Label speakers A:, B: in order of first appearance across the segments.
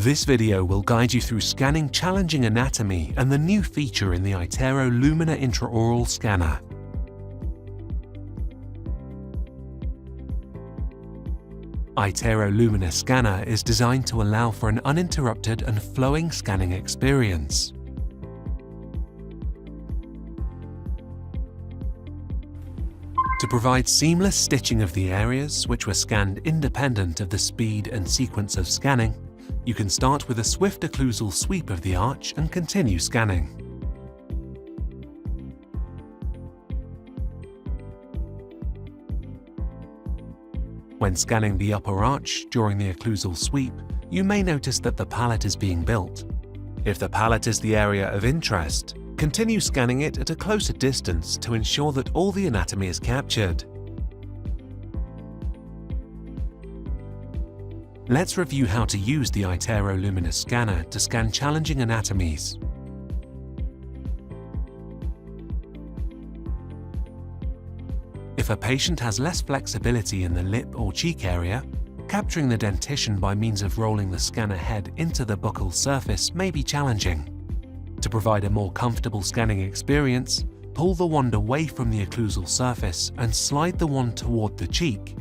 A: This video will guide you through scanning challenging anatomy and the new feature in the iTero Lumina intraoral scanner. iTero Lumina scanner is designed to allow for an uninterrupted and flowing scanning experience. To provide seamless stitching of the areas which were scanned independent of the speed and sequence of scanning, you can start with a swift occlusal sweep of the arch and continue scanning. When scanning the upper arch during the occlusal sweep, you may notice that the palate is being built. If the palate is the area of interest, continue scanning it at a closer distance to ensure that all the anatomy is captured. Let's review how to use the iTero Lumina scanner to scan challenging anatomies. If a patient has less flexibility in the lip or cheek area, capturing the dentition by means of rolling the scanner head into the buccal surface may be challenging. To provide a more comfortable scanning experience, pull the wand away from the occlusal surface and slide the wand toward the cheek.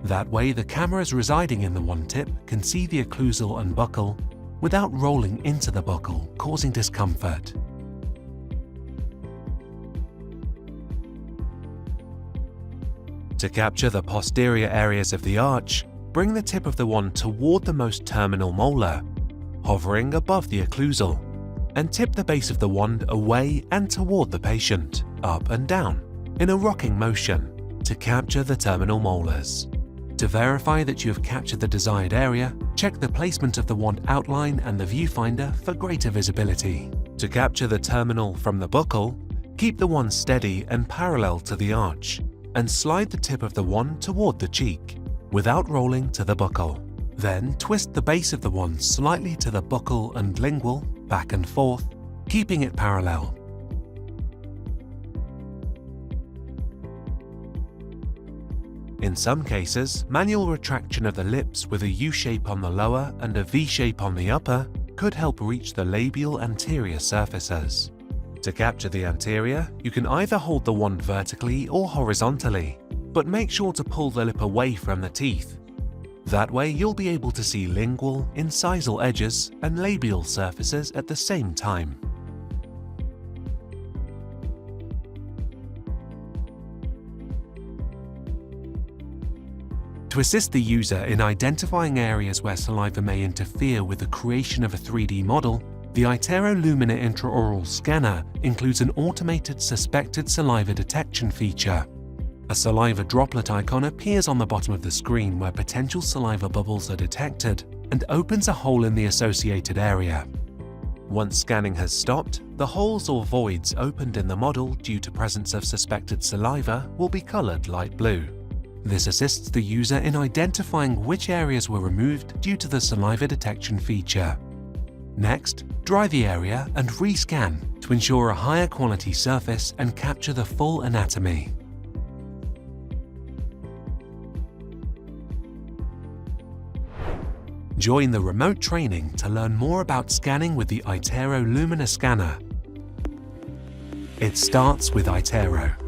A: That way, the cameras residing in the wand tip can see the occlusal and buccal without rolling into the buccal, causing discomfort. To capture the posterior areas of the arch, bring the tip of the wand toward the most terminal molar, hovering above the occlusal, and tip the base of the wand away and toward the patient, up and down, in a rocking motion, to capture the terminal molars. To verify that you have captured the desired area, check the placement of the wand outline and the viewfinder for greater visibility. To capture the terminal from the buccal, keep the wand steady and parallel to the arch, and slide the tip of the wand toward the cheek, without rolling to the buccal. Then twist the base of the wand slightly to the buccal and lingual, back and forth, keeping it parallel. In some cases, manual retraction of the lips with a U-shape on the lower and a V-shape on the upper could help reach the labial anterior surfaces. To capture the anterior, you can either hold the wand vertically or horizontally, but make sure to pull the lip away from the teeth. That way you'll be able to see lingual, incisal edges and labial surfaces at the same time. To assist the user in identifying areas where saliva may interfere with the creation of a 3D model, the iTero Lumina intraoral scanner includes an automated suspected saliva detection feature. A saliva droplet icon appears on the bottom of the screen where potential saliva bubbles are detected and opens a hole in the associated area. Once scanning has stopped, the holes or voids opened in the model due to presence of suspected saliva will be colored light blue. This assists the user in identifying which areas were removed due to the saliva detection feature. Next, dry the area and rescan to ensure a higher quality surface and capture the full anatomy. Join the remote training to learn more about scanning with the iTero Lumina scanner. It starts with iTero.